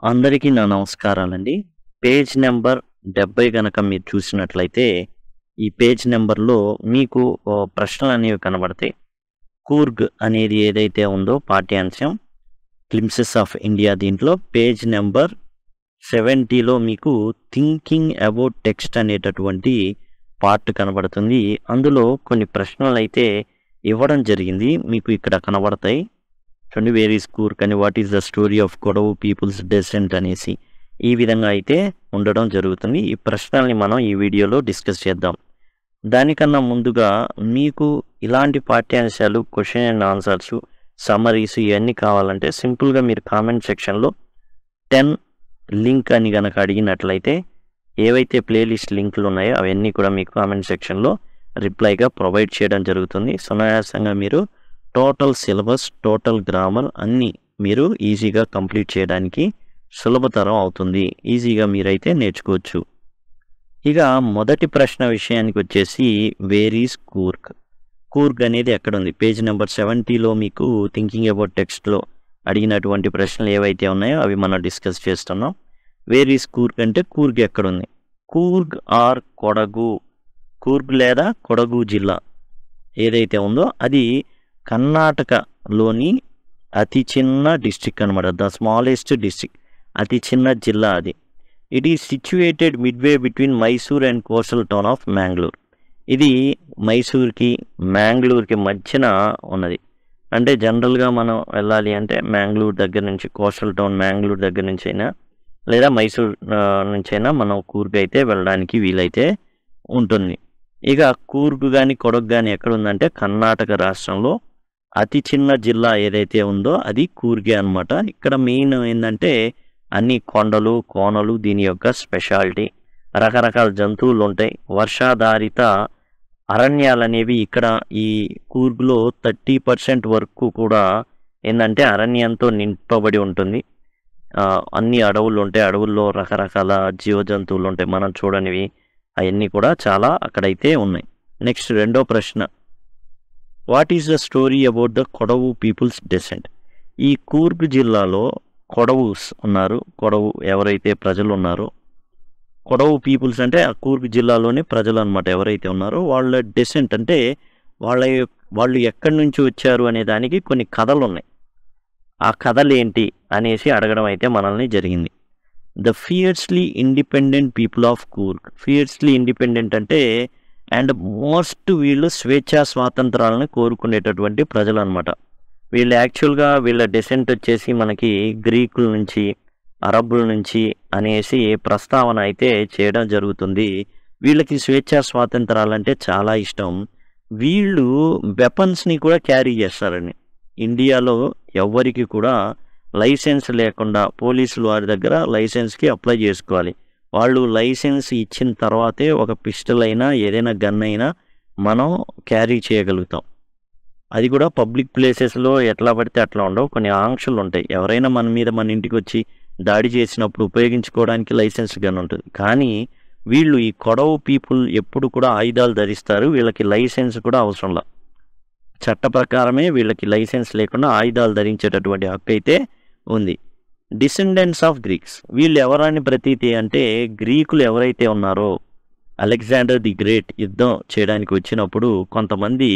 అందరికీ నా నమస్కారాలండి. పేజ్ నెంబర్ 70 గనక మీరు చూసినట్లయితే, ఈ పేజ్ నెంబర్‌లో మీకు ప్రశ్నలనేవి కనబడతాయి. కూర్గ్ అనేది ఏదైతే ఉందో పాఠ్యాంశం, గ్లింప్సెస్ ఆఫ్ ఇండియా దీంట్లో పేజ్ నెంబర్ 70లో మీకు థింకింగ్ అబౌట్ టెక్స్ట్ అనేటటువంటి పార్ట్ కనబడుతుంది. అందులో కొన్ని ప్రశ్నలైతే ఇవ్వడం జరిగింది. మీకు ఇక్కడ కనబడతాయి. చూడండి, వేర్ ఈజ్ కూర్గ్ అని, what is the story of Kodava peoples descent అనేసి ఈ విధంగా అయితే ఉండడం జరుగుతుంది. ఈ ప్రశ్నల్ని మనం ఈ వీడియోలో డిస్కస్ చేద్దాం. దానికన్నా ముందుగా మీకు ఇలాంటి పాఠ్యాంశాలు, క్వశ్చన్ అండ్ ఆన్సర్స్, సమ్మరీస్ ఇవన్నీ కావాలంటే సింపుల్గా మీరు కామెంట్ సెక్షన్లో 10 లింక్ అని కనుక అడిగినట్లయితే ఏవైతే ప్లేలిస్ట్ లింకులు ఉన్నాయో అవన్నీ కూడా మీకు కామెంట్ సెక్షన్లో రిప్లైగా ప్రొవైడ్ చేయడం జరుగుతుంది. సునాయాసంగా మీరు టోటల్ సిలబస్, టోటల్ గ్రామర్ అన్నీ మీరు ఈజీగా కంప్లీట్ చేయడానికి సులభతరం అవుతుంది. ఈజీగా మీరైతే నేర్చుకోవచ్చు. ఇక మొదటి ప్రశ్న విషయానికి వచ్చేసి, వేర్ ఈజ్ కూర్గ్? కూర్గ్ అనేది ఎక్కడుంది? పేజ్ నెంబర్ 70లో మీకు థింకింగ్ అబౌట్ టెక్స్ట్లో అడిగినటువంటి ప్రశ్నలు ఏవైతే ఉన్నాయో అవి మనం డిస్కస్ చేస్తున్నాం. వేర్ ఈజ్ కూర్గ్ అంటే కూర్గ్ ఎక్కడుంది? కూర్గ్ ఆర్ కొడగు, కూర్గ్ లేదా కొడగు జిల్లా ఏదైతే ఉందో అది కర్ణాటకలోని అతి చిన్న డిస్ట్రిక్ట్ అనమాట. ద స్మాలెస్ట్ డిస్ట్రిక్ట్, అతి చిన్న జిల్లా అది. It is situated midway between Mysore and coastal town of Mangalore. ఇది మైసూర్కి, మ్యాంగ్లూర్కి మధ్యన ఉన్నది. అంటే జనరల్గా మనం వెళ్ళాలి అంటే మ్యాంగ్లూర్ దగ్గర నుంచి, కోస్టల్ టౌన్ మ్యాంగ్లూర్ దగ్గర నుంచి అయినా లేదా మైసూర్ నుంచి అయినా మనం కూర్గ్ అయితే వెళ్ళడానికి వీలైతే ఉంటుంది. ఇక కూర్గ్ కానీ కొడగు కానీ ఎక్కడ ఉందంటే కర్ణాటక రాష్ట్రంలో అతి చిన్న జిల్లా ఏదైతే ఉందో అది కూర్గే అనమాట. ఇక్కడ మెయిన్ ఏంటంటే అన్ని కొండలు, కోనలు దీని యొక్క స్పెషాలిటీ. రకరకాల జంతువులు ఉంటాయి. వర్షాధారిత అరణ్యాలు అనేవి ఇక్కడ ఈ కూర్గ్లో 30% వరకు కూడా ఏంటంటే అరణ్యంతో నింపబడి ఉంటుంది. అన్ని అడవులు ఉంటాయి. అడవుల్లో రకరకాల జీవజంతువులు ఉంటాయి, మనం చూడనివి అవన్నీ కూడా చాలా అక్కడైతే ఉన్నాయి. నెక్స్ట్ రెండో ప్రశ్న, what is the story about the Kodava peoples descent? ఈ కూర్గ్ జిల్లాలో కొడవుస్ ఉన్నారు. కొడవు ఎవరైతే ప్రజలు ఉన్నారో, కొడవు పీపుల్స్ అంటే ఆ కూర్గ్ జిల్లాలోని ప్రజలు అనమాట. ఎవరైతే ఉన్నారో వాళ్ళ డెసెంట్ అంటే వాళ్ళు ఎక్కడి నుంచి వచ్చారు అనే దానికి కొన్ని కథలు ఉన్నాయి. ఆ కథలు ఏంటి అనేసి అడగడం అయితే మనల్ని జరిగింది. The fiercely independent people of Coorg. Fiercely independent అంటే అండ్ మోస్ట్ వీళ్ళు స్వేచ్ఛా స్వాతంత్రాలను కోరుకునేటటువంటి ప్రజలు అనమాట. వీళ్ళు యాక్చువల్గా వీళ్ళ డెసెంట్ వచ్చేసి మనకి గ్రీకుల నుంచి, అరబ్బుల నుంచి అనేసి ప్రస్తావన అయితే చేయడం జరుగుతుంది. వీళ్ళకి స్వేచ్ఛా స్వాతంత్రాలు అంటే చాలా ఇష్టం. వీళ్ళు వెపన్స్ని కూడా క్యారీ చేస్తారని. ఇండియాలో ఎవ్వరికి కూడా లైసెన్స్ లేకుండా పోలీసులు వారి దగ్గర లైసెన్స్కి అప్లై చేసుకోవాలి. వాళ్ళు లైసెన్స్ ఇచ్చిన తర్వాతే ఒక పిస్టల్ అయినా ఏదైనా గన్ అయినా మనం క్యారీ చేయగలుగుతాం. అది కూడా పబ్లిక్ ప్లేసెస్లో ఎట్లా పడితే అట్లా ఉండవు, కొన్ని ఆంక్షలు ఉంటాయి. ఎవరైనా మన మీద మన ఇంటికి వచ్చి దాడి చేసినప్పుడు ఉపయోగించుకోవడానికి లైసెన్స్ గన్ ఉంటుంది. కానీ వీళ్ళు ఈ కొడవు పీపుల్ ఎప్పుడు కూడా ఆయుధాలు ధరిస్తారు. వీళ్ళకి లైసెన్స్ కూడా అవసరంలా. చట్ట ప్రకారమే వీళ్ళకి లైసెన్స్ లేకుండా ఆయుధాలు ధరించేటటువంటి హక్కు అయితే ఉంది. డిసెండెంట్స్ ఆఫ్ గ్రీక్స్, వీళ్ళు ఎవరని ప్రతీతి అంటే గ్రీకులు ఎవరైతే ఉన్నారో అలెగ్జాండర్ ది గ్రేట్ యుద్ధం చేయడానికి వచ్చినప్పుడు కొంతమంది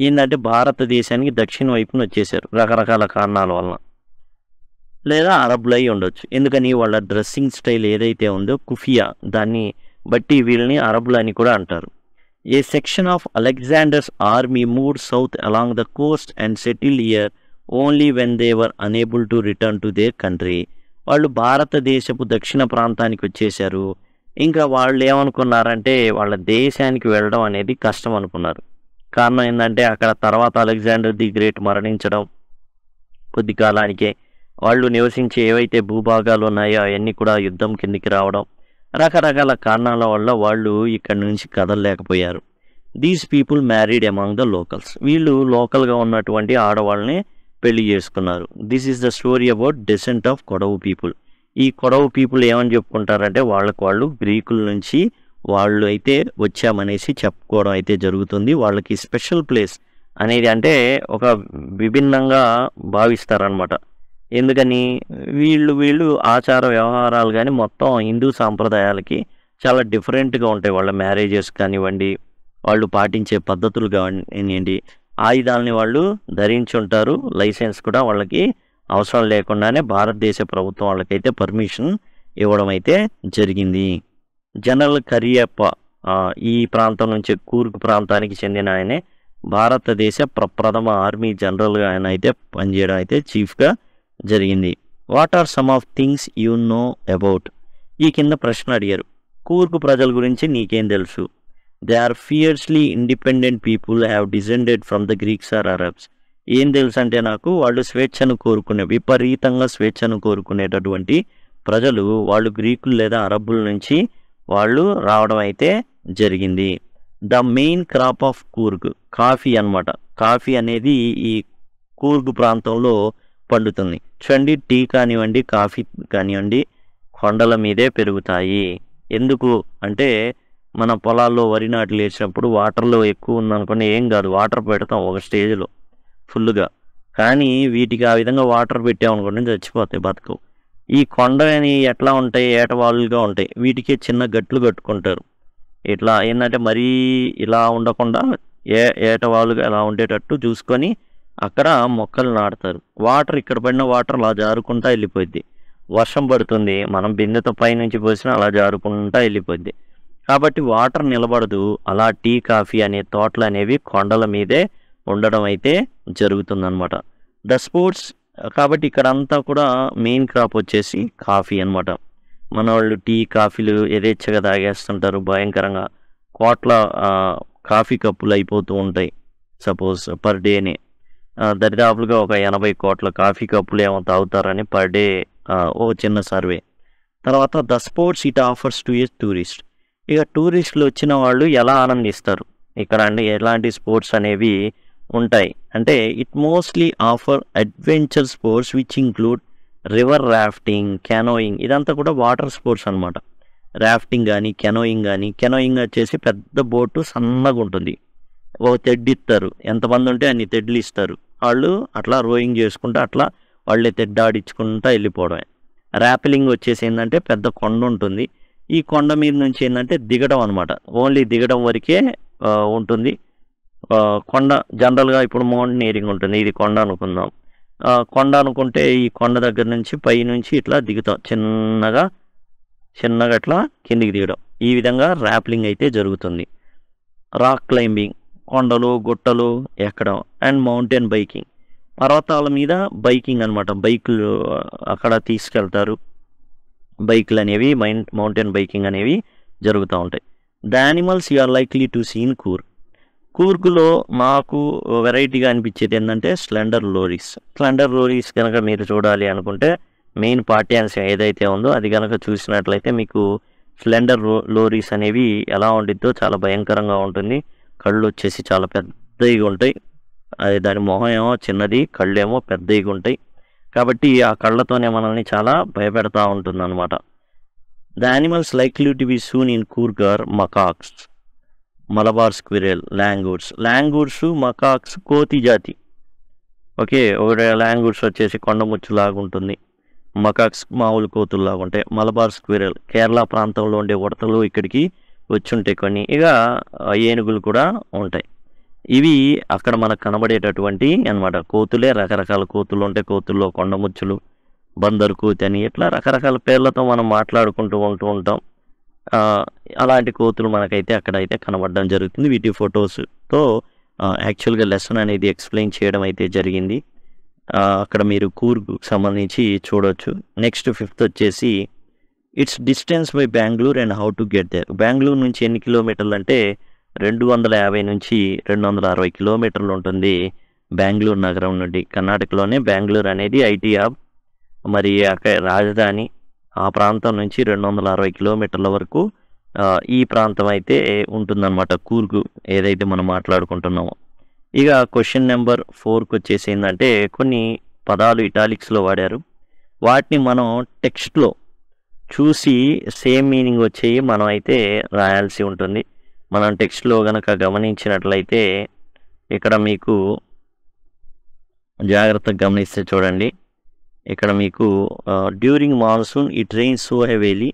ఏంటంటే భారతదేశానికి దక్షిణ వైపున వచ్చేసారు రకరకాల కారణాల వలన. లేదా అరబ్బులు అయి ఉండొచ్చు. ఎందుకని వాళ్ళ డ్రెస్సింగ్ స్టైల్ ఏదైతే ఉందో కుఫియా, దాన్ని బట్టి వీళ్ళని అరబ్బులు అని కూడా అంటారు. A section of Alexander's army moved south along the coast and settled here only when they were unable to return to their country. వాళ్ళు భారతదేశపు దక్షిణ ప్రాంతానికి వచ్చేసారు. ఇంకా వాళ్ళు ఏమనుకున్నారంటే వాళ్ళ దేశానికి వెళ్ళడం అనేది కష్టం అనుకున్నారు. కారణం ఏంటంటే అక్కడ తర్వాత అలెగ్జాండర్ ది గ్రేట్ మరణించడం, కొద్ది కాలానికే వాళ్ళు నివసించే ఏవైతే భూభాగాలు ఉన్నాయో అవన్నీ కూడా యుద్ధం కిందికి రావడం, రకరకాల కారణాల వల్ల వాళ్ళు ఇక్కడ నుంచి కదలలేకపోయారు. These people married among the locals. వీళ్ళు లోకల్గా ఉన్నటువంటి ఆడవాళ్ళని పెళ్లి చేసుకున్నారు. This is the story about descent of Kodava people. ఈ కొడవు పీపుల్ ఏమని చెప్పుకుంటారంటే వాళ్ళు గ్రీకుల నుంచి వాళ్ళు అయితే వచ్చామనేసి చెప్పుకోవడం అయితే జరుగుతుంది. వాళ్ళకి స్పెషల్ ప్లేస్ అనేది అంటే ఒక విభిన్నంగా భావిస్తారనమాట. ఎందుకని వీళ్ళు ఆచార వ్యవహారాలు కానీ మొత్తం హిందూ సాంప్రదాయాలకి చాలా డిఫరెంట్గా ఉంటాయి. వాళ్ళ మ్యారేజెస్ కానివ్వండి, వాళ్ళు పాటించే పద్ధతులు కానివ్వండి, ఆయుధాలని వాళ్ళు ధరించి ఉంటారు. లైసెన్స్ కూడా వాళ్ళకి అవసరం లేకుండానే భారతదేశ ప్రభుత్వం వాళ్ళకైతే పర్మిషన్ ఇవ్వడం అయితే జరిగింది. జనరల్ కరియప్ప ఈ ప్రాంతం నుంచి కూర్గ్ ప్రాంతానికి చెందిన ఆయనే భారతదేశ ప్రథమ ఆర్మీ జనరల్గా ఆయన అయితే పనిచేయడం అయితే చీఫ్గా జరిగింది. What are some of things you know about? ఈ కింద ప్రశ్న అడిగారు. కూర్గ్ ప్రజల గురించి నీకేం తెలుసు? They are fiercely independent people have descended from the Greeks or Arabs. ఏం తెలుసు అంటే నాకు, వాళ్ళు స్వేచ్ఛను కోరుకునే, విపరీతంగా స్వేచ్ఛను కోరుకునేటటువంటి ప్రజలు. వాళ్ళు గ్రీకులు లేదా అరబ్బుల నుంచి వాళ్ళు రావడం అయితే జరిగింది. The main crop of Coorg coffee అన్నమాట. కాఫీ అనేది ఈ కూర్గ్ ప్రాంతంలో పండుతుంది. చూడండి, టీ కానివ్వండి, కాఫీ కానివ్వండి కొండల మీదే పెరుగుతాయి. ఎందుకు అంటే మన పొలాల్లో వరి నాట్లు వేసినప్పుడు వాటర్లో ఎక్కువ ఉందనుకోండి ఏం కాదు, వాటర్ పెడతాం ఒక స్టేజ్లో ఫుల్గా. కానీ వీటికి ఆ విధంగా వాటర్ పెట్టామనుకోండి చచ్చిపోతాయి, బతకవు. ఈ కొండని ఎట్లా ఉంటాయి, ఏటవాళ్ళుగా ఉంటాయి. వీటికి చిన్న గట్లు కట్టుకుంటారు. ఇట్లా ఏంటంటే మరీ ఇలా ఉండకుండా ఏటవాళ్ళుగా ఎలా ఉండేటట్టు చూసుకొని అక్కడ మొక్కలు నాటుతారు. వాటర్ ఇక్కడ పడిన వాటర్ అలా జారుకుంటా వెళ్ళిపోద్ది. వర్షం పడుతుంది, మనం బిందెతో పైనుంచి పోసినా అలా జారుకుంటా వెళ్ళిపోద్ది. కాబట్టి వాటర్ నిలబడదు. అలా టీ, కాఫీ అనే తోటలు అనేవి కొండల మీదే ఉండడం అయితే జరుగుతుందన్నమాట. ద స్పోర్ట్స్ కాబట్టి ఇక్కడ అంతా కూడా మెయిన్ క్రాప్ వచ్చేసి కాఫీ అన్నమాట. మన వాళ్ళు టీ, కాఫీలు యథేచ్ఛగా తాగేస్తుంటారు భయంకరంగా. కోట్ల కాఫీ కప్పులు అయిపోతూ ఉంటాయి సపోజ్ పర్ డేనే. దరిదాపులుగా ఒక 80 కోట్ల కాఫీ కప్పులు ఏమో తాగుతారని పర్ డే ఓ చిన్న సర్వే. తర్వాత the sports it offers to A tourist. ఇక టూరిస్టులు వచ్చిన వాళ్ళు ఎలా ఆనందిస్తారు ఇక్కడ అంటే ఎలాంటి స్పోర్ట్స్ అనేవి ఉంటాయి అంటే, it mostly offer adventure sports which include river rafting, canoeing. ఇదంతా కూడా వాటర్ స్పోర్ట్స్ అనమాట. రాఫ్టింగ్ కానీ కెనోయింగ్ కానీ. కెనోయింగ్ వచ్చేసి పెద్ద బోటు సన్నగా ఉంటుంది, ఒక తెడ్డు ఇస్తారు, ఎంతమంది ఉంటే అన్ని తెడ్లు ఇస్తారు. వాళ్ళు అట్లా రోయింగ్ చేసుకుంటూ అట్లా వాళ్ళే తెడ్డు ఆడించుకుంటూ వెళ్ళిపోవడమే. ర్యాపిలింగ్ వచ్చేసి ఏంటంటే పెద్ద కొండ ఉంటుంది, ఈ కొండ మీద నుంచి ఏంటంటే దిగడం అనమాట. ఓన్లీ దిగడం వరకే ఉంటుంది. కొండ జనరల్గా ఇప్పుడు మౌంటైనీరింగ్ ఉంటుంది, ఇది కొండ అనుకుందాం. కొండ అనుకుంటే ఈ కొండ దగ్గర నుంచి పై నుంచి ఇట్లా దిగుతాం, చిన్నగా అట్లా కిందికి దిగడం. ఈ విధంగా ర్యాప్లింగ్ అయితే జరుగుతుంది. రాక్ క్లైంబింగ్, కొండలు గుట్టలు ఎక్కడం. అండ్ మౌంటైన్ బైకింగ్, పర్వతాల మీద బైకింగ్ అనమాట. బైకులు అక్కడ తీసుకెళ్తారు. బైకులు అనేవి మౌంటైన్ బైకింగ్ అనేవి జరుగుతూ ఉంటాయి. The animals you are likely to seen కూర్గ్లో నాకు వెరైటీగా అనిపించేది ఏంటంటే స్లెండర్ లోరీస్. స్లెండర్ లోరీస్ కనుక మీరు చూడాలి అనుకుంటే మెయిన్ పాఠ్యాంశం ఏదైతే ఉందో అది కనుక చూసినట్లయితే మీకు స్లెండర్ లోరీస్ అనేవి ఎలా ఉండిద్దో చాలా భయంకరంగా ఉంటుంది. కళ్ళు వచ్చేసి చాలా పెద్దగా ఉంటాయి. అది దాని మొహం ఏమో చిన్నది, కళ్ళు ఏమో పెద్దగా ఉంటాయి. కాబట్టి ఆ కళ్ళతోనే మనల్ని చాలా భయపెడతా ఉంటుంది అనమాట. The animals likely to be soon in Coorg are macaques, Malabar squirrel, langurs, macaques కోతి జాతి. ఓకే, ఒకటి లాంగూర్స్ వచ్చేసి కొండముచ్చులాగా ఉంటుంది, మకాక్స్ మామూలు కోతుల్లాగా ఉంటాయి. మలబార్ స్క్విరెల్ కేరళ ప్రాంతంలో ఉండే ఉడతలు ఇక్కడికి వచ్చి ఉంటాయి కొన్ని. ఇక ఏనుగులు కూడా ఉంటాయి. ఇవి అక్కడ మనకు కనబడేటటువంటి అన్నమాట కోతులే. రకరకాల కోతులు ఉంటాయి. కోతుల్లో కొండముచ్చులు, బందరు కోతి అని ఇట్లా రకరకాల పేర్లతో మనం మాట్లాడుకుంటూ ఉంటాం. అలాంటి కోతులు మనకైతే అక్కడైతే కనబడడం జరుగుతుంది. వీటి ఫొటోస్తో యాక్చువల్గా లెసన్ అనేది ఎక్స్ప్లెయిన్ చేయడం అయితే జరిగింది. అక్కడ మీరు కూర్గ్కు సంబంధించి చూడవచ్చు. నెక్స్ట్ 5th వచ్చేసి it's distance by Bengaluru and how to get there. Bengaluru నుంచి ఎన్ని కిలోమీటర్లు అంటే 250 నుంచి 260 కిలోమీటర్లు ఉంటుంది బెంగళూరు నగరం నుండి. కర్ణాటకలోనే బెంగళూరు అనేది ఐటీ హబ్, మరి అక్కడ రాజధాని. ఆ ప్రాంతం నుంచి 260 కిలోమీటర్ల వరకు ఈ ప్రాంతం అయితే ఉంటుందన్నమాట కూర్గ్ ఏదైతే మనం మాట్లాడుకుంటున్నామో. ఇక క్వశ్చన్ నెంబర్ 4కి వచ్చేసి ఏంటంటే కొన్ని పదాలు ఇటాలిక్స్లో వాడారు. వాటిని మనం టెక్స్ట్లో చూసి సేమ్ మీనింగ్ వచ్చేవి మనం అయితే రాయాల్సి ఉంటుంది. మనం టెక్స్ట్లో కనుక గమనించినట్లయితే ఇక్కడ మీకు జాగ్రత్తగా గమనిస్తే చూడండి. ఇక్కడ మీకు during monsoon it rains so heavily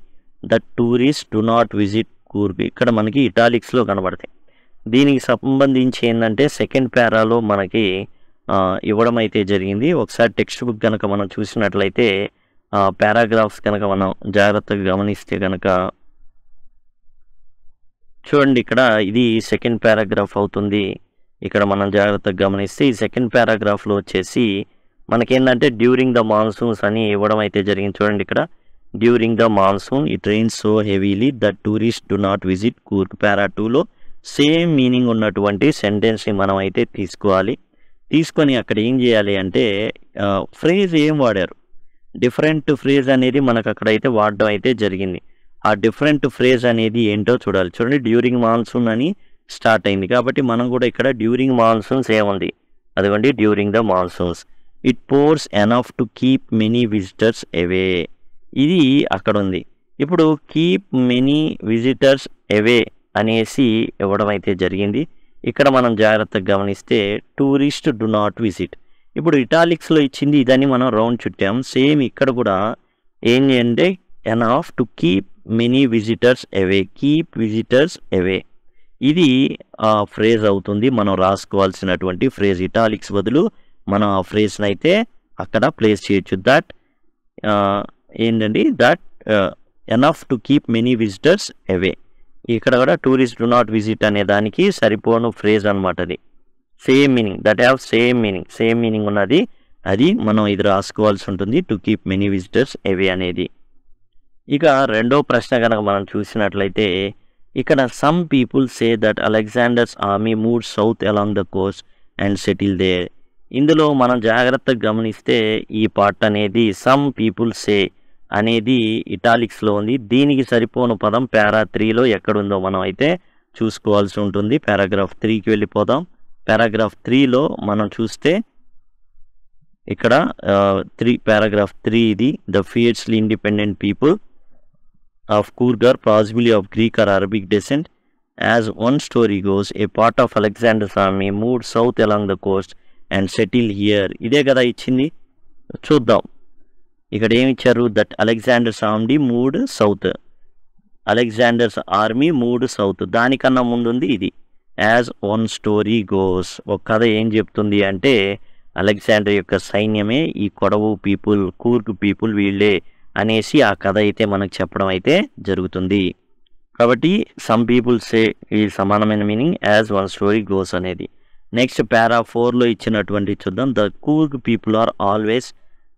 that tourist do not visit Coorg. ఇక్కడ మనకి ఇటాలిక్స్లో కనబడతాయి. దీనికి సంబంధించి ఏంటంటే సెకండ్ పారాలో మనకి ఇవ్వడం అయితే జరిగింది. ఒకసారి టెక్స్ట్ బుక్ కనుక మనం చూసినట్లయితే పారాగ్రాఫ్స్ కనుక మనం జాగ్రత్తగా గమనిస్తే కనుక చూడండి, ఇక్కడ ఇది సెకండ్ పారాగ్రాఫ్ అవుతుంది. ఇక్కడ మనం జాగ్రత్తగా గమనిస్తే ఈ సెకండ్ పారాగ్రాఫ్లో వచ్చేసి మనకేంటంటే డ్యూరింగ్ ద మాన్సూన్స్ అని ఇవ్వడం అయితే జరిగింది. చూడండి, ఇక్కడ during the monsoon it rains so heavily that tourist do not visit Coorg. Para 2లో సేమ్ మీనింగ్ ఉన్నటువంటి సెంటెన్స్ని మనం అయితే తీసుకోవాలి. తీసుకొని అక్కడ ఏం చేయాలి అంటే ఫ్రేజ్ ఏం వాడారు, డిఫరెంట్ ఫ్రేజ్ అనేది మనకు అక్కడైతే వాడడం అయితే జరిగింది. ఆ డిఫరెంట్ ఫ్రేజ్ అనేది ఏంటో చూడాలి. చూడండి, డ్యూరింగ్ మాన్సూన్ అని స్టార్ట్ అయింది కాబట్టి మనం కూడా ఇక్కడ డ్యూరింగ్ మాన్సూన్స్ ఏముంది, అదిగోండి during the monsoons it pours enough to keep many visitors away. ఇది అక్కడ ఉంది. ఇప్పుడు కీప్ మెనీ విజిటర్స్ అవే అనేసి ఇవ్వడం అయితే జరిగింది. ఇక్కడ మనం జాగ్రత్తగా గమనిస్తే టూరిస్ట్ డు నాట్ విజిట్. ఇప్పుడు ఇటాలిక్స్లో ఇచ్చింది ఇదని మనం రౌండ్ చుట్టాం. సేమ్ ఇక్కడ కూడా ఏం చేయండి, enough to keep many visitors away, keep visitors away. ఇది ఫ్రేజ్ అవుతుంది, మనం రాసుకోవాల్సినటువంటి ఫ్రేజ్. ఇటాలిక్స్ బదులు మనం ఆ ఫ్రేజ్ని అయితే అక్కడ ప్లేస్ చేయొచ్చు. దట్ ఏంటండి, that enough to keep many visitors away. ఇక్కడ కూడా టూరిస్ట్ డు నాట్ విజిట్ అనే దానికి సరిపోను ఫ్రేజ్ అనమాట. అది same meaning, that have same meaning ఉన్నది. అది మనం ఇది రాసుకోవాల్సి ఉంటుంది, to keep many visitors away అనేది. ఇక రెండో ప్రశ్న కనుక మనం చూసినట్లయితే ఇక్కడ some people say that Alexander's army move south along the coast and settle there. ఇందులో మనం జాగ్రత్తగా గమనిస్తే ఈ పార్ట్ అనేది సమ్ పీపుల్ సే అనేది ఇటాలిక్స్లో ఉంది. దీనికి సరిపోను పదం పారా 3లో ఎక్కడుందో మనం అయితే చూసుకోవాల్సి ఉంటుంది. పారాగ్రాఫ్ 3కి వెళ్ళిపోదాం. పారాగ్రాఫ్ 3లో మనం చూస్తే ఇక్కడ పారాగ్రాఫ్ 3 ఇది the fiercely independent people of Coorg are possibly of Greek or Arabic descent. As one story goes a part of Alexander's army moved south along the coast and settle here. ఇదే కదా ఇచ్చింది, చూద్దాం. ఇక్కడ ఏమి ఇచ్చారు, that Alexander's army moved south, Alexander's army moved south. దానికన్నా ముందుంది ఇది యాజ్ వన్ స్టోరీ గోస్. ఒక కథ ఏం చెప్తుంది అంటే అలెగ్జాండర్ యొక్క సైన్యమే ఈ కొడవు పీపుల్, కూర్గ్ పీపుల్ వీళ్ళే అనేసి ఆ కథ అయితే మనకు చెప్పడం అయితే జరుగుతుంది. కాబట్టి సమ్ పీపుల్ సే ఈ సమానమైన meaning as one story goes అనేది. నెక్స్ట్ పారా 4లో ఇచ్చినటువంటి చూద్దాం. The Coorg people are always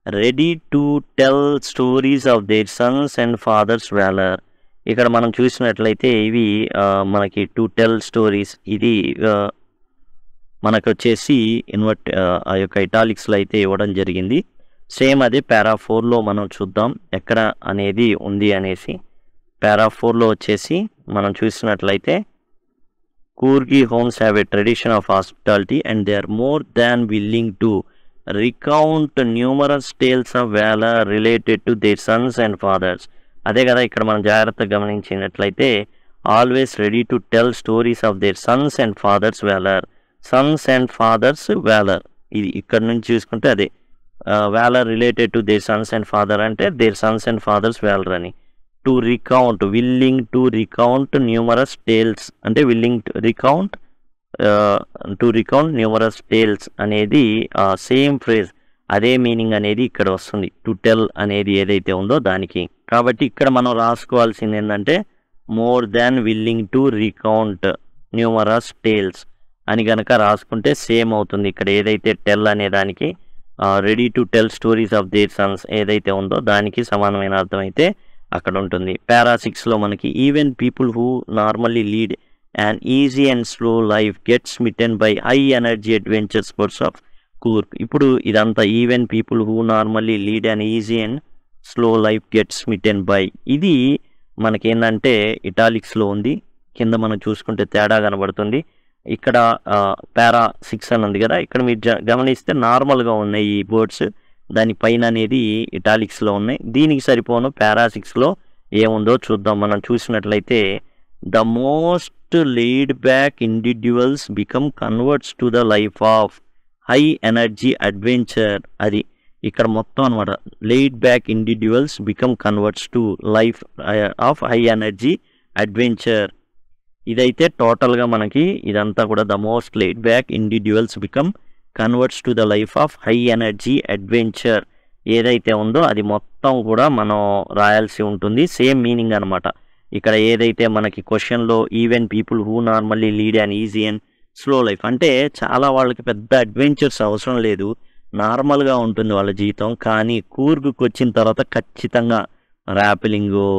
ready to tell stories of their sons and fathers valour. ఇక్కడ మనం చూసినట్లయితే ఇవి మనకి టు టెల్ స్టోరీస్, ఇది మనకు వచ్చేసి ఆ యొక్క ఇటాలిక్స్లో అయితే ఇవ్వడం జరిగింది. సేమ్ అదే పారా 4లో మనం చూద్దాం ఎక్కడ అనేది ఉంది అనేసి. పారా 4లో వచ్చేసి మనం చూసినట్లయితే Kurgi homes have a tradition of hospitality and they are more than willing to recount numerous tales of valor related to their sons and fathers. అదే కదా ఇక్కడ మనం జాగ్రత్తగా గమనించినట్లయితే always ready to tell stories of their sons and fathers valour, sons and fathers valour. ఇది ఇక్కడ నుంచి చూసుకుంటే అదే valour related to their sons and father అంటే their sons and fathers valour అని. To recount, willing to recount numerous tales అంటే willing to recount numerous tales అనేది same phrase, అదే మీనింగ్ అనేది ఇక్కడ వస్తుంది. టు టెల్ అనేది ఏదైతే ఉందో దానికి. కాబట్టి ఇక్కడ మనం రాసుకోవాల్సింది ఏంటంటే more than willing to recount numerous tales అని కనుక రాసుకుంటే సేమ్ అవుతుంది. ఇక్కడ ఏదైతే టెల్ అనే దానికి ready to tell stories of their Sons ఏదైతే ఉందో దానికి సమానమైన అర్థం అయితే అక్కడ ఉంటుంది. పారా 6లో మనకి even people who normally lead an easy and slow life gets smitten by high energy adventure sports of Coorg. ఇప్పుడు ఇదంతా even people who normally lead an easy and slow life gets smitten by, ఇది మనకేంటంటే ఇటాలిక్స్లో ఉంది. కింద మనం చూసుకుంటే తేడా కనబడుతుంది. ఇక్కడ పారా 6 అని ఉంది కదా, ఇక్కడ మీరు గమనిస్తే నార్మల్గా ఉన్నాయి ఈ బోర్డ్స్, దానిపైన అనేది ఇటాలిక్స్లో ఉన్నాయి. దీనికి సరిపోను పారా 6లో ఏముందో చూద్దాం. మనం చూసినట్లయితే the most laid back individuals become converts to the life of high energy adventure. అది ఇక్కడ మొత్తం అనమాట laid back individuals become converts to life of high energy adventure. ఇదైతే టోటల్గా మనకి ఇదంతా కూడా the most laid back individuals become converts to the life of high energy adventure ఏదైతే ఉందో అది మొత్తం కూడా మనం రాయాల్సి ఉంటుంది. సేమ్ మీనింగ్ అనమాట. ఇక్కడ ఏదైతే మనకి క్వశ్చన్లో even people who normally lead and easy and slow life అంటే చాలా వాళ్ళకి పెద్ద అడ్వెంచర్స్ అవసరం లేదు, నార్మల్గా ఉంటుంది వాళ్ళ జీవితం. కానీ కూర్గుకి వచ్చిన తర్వాత ఖచ్చితంగా ర్యాపిలింగో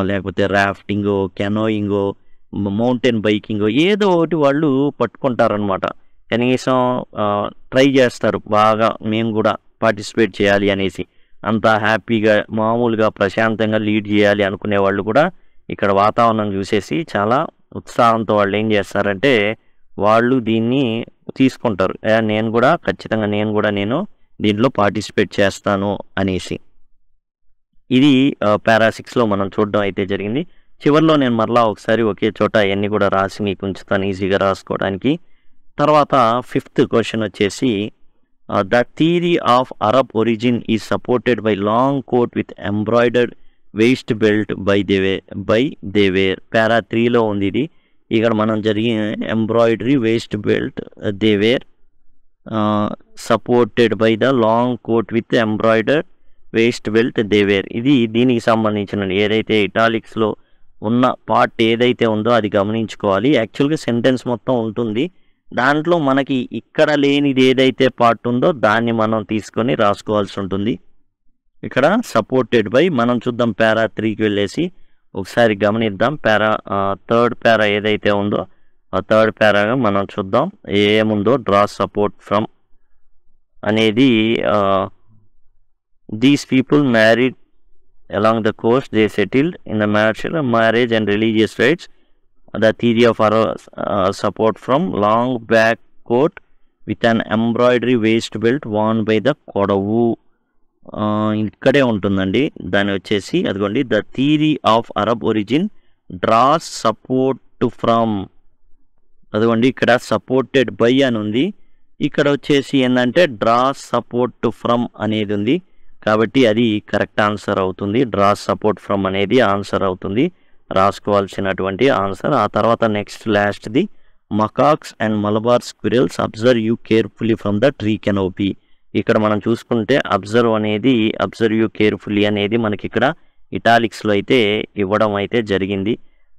లేకపోతే రాఫ్టింగో కెనోయింగో మౌంటైన్ బైకింగో ఏదో ఒకటి వాళ్ళు పట్టుకుంటారనమాట. కనీసం ట్రై చేస్తారు బాగా మేము కూడా పార్టిసిపేట్ చేయాలి అనేసి. అంత హ్యాపీగా మామూలుగా ప్రశాంతంగా లీడ్ చేయాలి అనుకునే వాళ్ళు కూడా ఇక్కడ వాతావరణం చూసేసి చాలా ఉత్సాహంతో వాళ్ళు ఏం చేస్తారంటే వాళ్ళు దీన్ని తీసుకుంటారు. నేను కూడా ఖచ్చితంగా నేను దీంట్లో పార్టిసిపేట్ చేస్తాను అనేసి. ఇది పారా 6లో మనం చూడడం అయితే జరిగింది. చివరిలో నేను మరలా ఒకసారి ఒకే చోట అవన్నీ కూడా రాసి మీకు ఉంచుతాను ఈజీగా రాసుకోవడానికి. తర్వాత 5th క్వశ్చన్ వచ్చేసి the theory of Arab origin is supported by long coat with embroidered waist belt by they wear. Para 3లో ఉంది ఇది. ఇక్కడ మనం జరిగిన embroidery waist belt they wear supported by the long coat with embroidered waist belt they wear. ఇది దీనికి సంబంధించిన ఏదైతే ఇటాలిక్స్లో ఉన్న పార్ట్ ఏదైతే ఉందో అది గమనించుకోవాలి. యాక్చువల్గా సెంటెన్స్ మొత్తం ఉంటుంది, దాంట్లో మనకి ఇక్కడ లేనిది ఏదైతే పార్ట్ ఉందో దాన్ని మనం తీసుకొని రాసుకోవాల్సి ఉంటుంది. ఇక్కడ సపోర్టెడ్ బై మనం చూద్దాం. పారా 3కి వెళ్ళేసి ఒకసారి గమనిద్దాం. థర్డ్ పారా ఏదైతే ఉందో ఆ థర్డ్ పారాగా మనం చూద్దాం ఏముందో. డ్రా సపోర్ట్ ఫ్రమ్ అనేది these people married along the coast, they settled in the marriage and religious rites. The theory of support from long back coat with an embroidery waist belt worn by the kodavu. ఇక్కడే ఉంటుందండి. దాని వచ్చేసి అదిగోండి the theory of Arab origin draws support from. అదిగోండి ఇక్కడ supported by అని ఉంది, ఇక్కడ వచ్చేసి ఏంటంటే డ్రాస్ సపోర్ట్ ఫ్రమ్ అనేది ఉంది. కాబట్టి అది కరెక్ట్ ఆన్సర్ అవుతుంది. డ్రాస్ సపోర్ట్ ఫ్రమ్ అనేది ఆన్సర్ అవుతుంది, రాసుకోవాల్సినటువంటి ఆన్సర్. ఆ తర్వాత నెక్స్ట్ లాస్ట్ది macaques and Malabar squirrels observe you carefully from the tree canopy. ఇక్కడ మనం చూసుకుంటే అబ్జర్వ్ యూ కేర్ఫుల్లీ అనేది మనకి ఇక్కడ ఇటాలిక్స్లో అయితే ఇవ్వడం అయితే జరిగింది.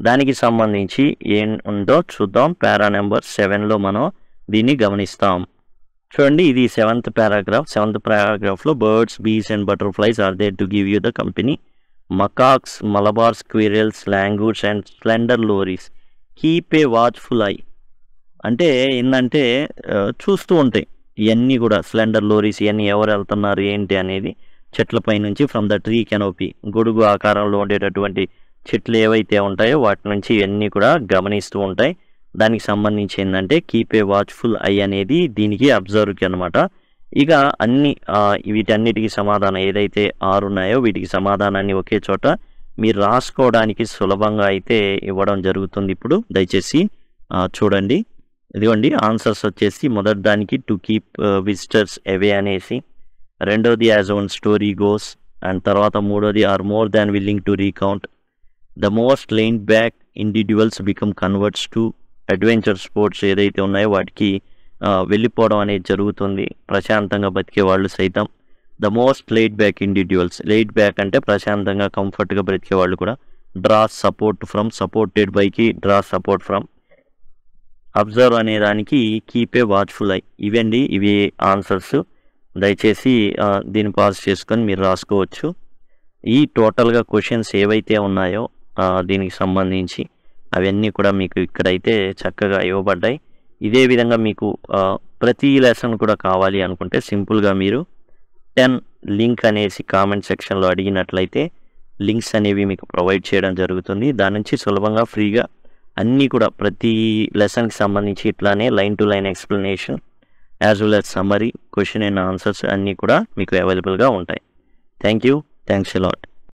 దానికి సంబంధించి ఏం ఉందో చూద్దాం. పారా నెంబర్ 7లో మనం దీన్ని గమనిస్తాం. చూడండి, ఇది 7th పారాగ్రాఫ్. 7th పారాగ్రాఫ్లో birds, bees and butterflies are there to give you the company. Macaques, Malabar squirrels, langurs and slender loris keep a watchful eye. అంటే ఏంటంటే చూస్తూ ఉంటాయి ఇవన్నీ కూడా. స్లెండర్ లోరీస్ ఇవన్నీ ఎవరు వెళ్తున్నారు ఏంటి అనేది చెట్లపై నుంచి ఫ్రమ్ ద ట్రీ కెనోపీ, గొడుగు ఆకారంలో ఉండేటటువంటి చెట్లు ఏవైతే ఉంటాయో వాటి నుంచి ఇవన్నీ కూడా గమనిస్తూ ఉంటాయి. దానికి సంబంధించి ఏంటంటే కీప్ ఏ వాచ్ఫుల్ ఐ అనేది దీనికి అబ్జర్వ్కి అనమాట. ఇక వీటన్నిటికీ సమాధానం ఏదైతే 6 ఉన్నాయో వీటికి సమాధానాన్ని ఒకే చోట మీరు రాసుకోవడానికి సులభంగా అయితే ఇవ్వడం జరుగుతుంది. ఇప్పుడు దయచేసి చూడండి. ఇదిగోండి ఆన్సర్స్ వచ్చేసి మొదటి దానికి టు కీప్ విజిటర్స్ అవే అనేసి, రెండోది as one story goes, and తర్వాత మూడోది are more than willing to recount, the most laid back individuals become converts to adventure sports ఏదైతే ఉన్నాయో వాటికి వెళ్ళిపోవడం అనేది జరుగుతుంది, ప్రశాంతంగా బతికే వాళ్ళు సైతం. The most laid back individuals, laid back అంటే ప్రశాంతంగా కంఫర్ట్గా బ్రతికే వాళ్ళు కూడా. డ్రాస్ సపోర్ట్ ఫ్రమ్, సపోర్టెడ్ బైకి డ్రాస్ సపోర్ట్ ఫ్రమ్. అబ్జర్వ్ అనే దానికి కీప్ ఏ వాచ్ఫుల్ ఐ. ఇవి ఆన్సర్స్. దయచేసి దీన్ని పాస్ చేసుకొని మీరు రాసుకోవచ్చు. ఈ టోటల్గా క్వశ్చన్స్ ఏవైతే ఉన్నాయో దీనికి సంబంధించి అవన్నీ కూడా మీకు ఇక్కడైతే చక్కగా ఇవ్వబడ్డాయి. ఇదే విధంగా మీకు ప్రతి లెసన్ కూడా కావాలి అనుకుంటే సింపుల్గా మీరు 10 లింక్ అనేసి కామెంట్ సెక్షన్లో అడిగినట్లయితే లింక్స్ అనేవి మీకు ప్రొవైడ్ చేయడం జరుగుతుంది. దాని నుంచి సులభంగా ఫ్రీగా అన్నీ కూడా ప్రతి లెసన్కి సంబంధించి ఇట్లానే line to line explanation as well as summary, question and answers అన్నీ కూడా మీకు అవైలబుల్గా ఉంటాయి. Thanks a lot.